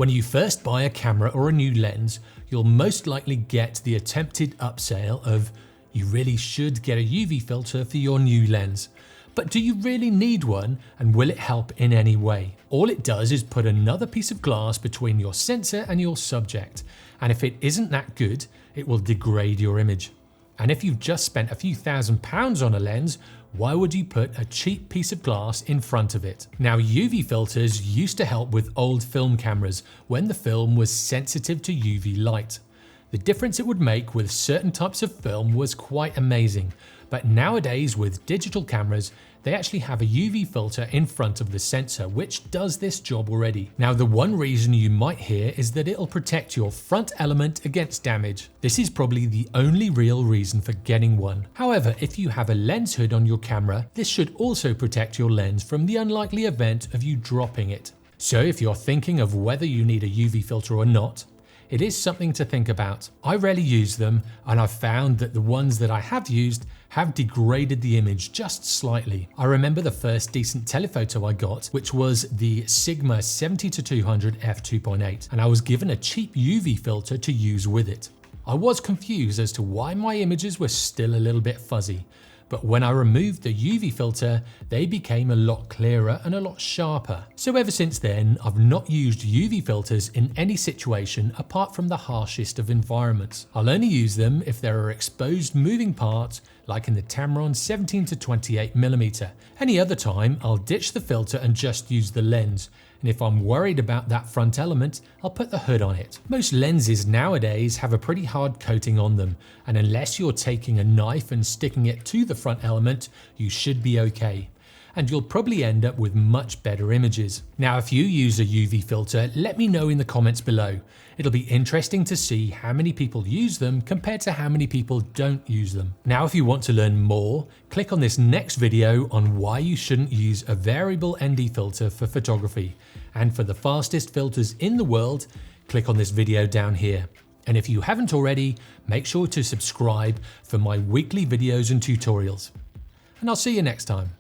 When you first buy a camera or a new lens, you'll most likely get the attempted upsell of, you really should get a UV filter for your new lens. But do you really need one, and will it help in any way? All it does is put another piece of glass between your sensor and your subject, and if it isn't that good, it will degrade your image. And if you've just spent a few £1000s on a lens, why would you put a cheap piece of glass in front of it? Now, UV filters used to help with old film cameras when the film was sensitive to UV light. The difference it would make with certain types of film was quite amazing, but nowadays with digital cameras, they actually have a UV filter in front of the sensor, which does this job already. Now, the one reason you might hear is that it'll protect your front element against damage. This is probably the only real reason for getting one. However, if you have a lens hood on your camera, this should also protect your lens from the unlikely event of you dropping it. So if you're thinking of whether you need a UV filter or not, it is something to think about. I rarely use them, and I've found that the ones that I have used have degraded the image just slightly. I remember the first decent telephoto I got, which was the Sigma 70-200 f2.8, and I was given a cheap UV filter to use with it. I was confused as to why my images were still a little bit fuzzy, but when I removed the UV filter, they became a lot clearer and a lot sharper. So ever since then, I've not used UV filters in any situation apart from the harshest of environments. I'll only use them if there are exposed moving parts, like in the Tamron 17-28mm. Any other time, I'll ditch the filter and just use the lens. And if I'm worried about that front element, I'll put the hood on it. Most lenses nowadays have a pretty hard coating on them, and unless you're taking a knife and sticking it to the front element, you should be okay. And you'll probably end up with much better images. Now, if you use a UV filter, let me know in the comments below. It'll be interesting to see how many people use them compared to how many people don't use them. Now, if you want to learn more, click on this next video on why you shouldn't use a variable ND filter for photography. And for the fastest filters in the world, click on this video down here. And if you haven't already, make sure to subscribe for my weekly videos and tutorials. And I'll see you next time.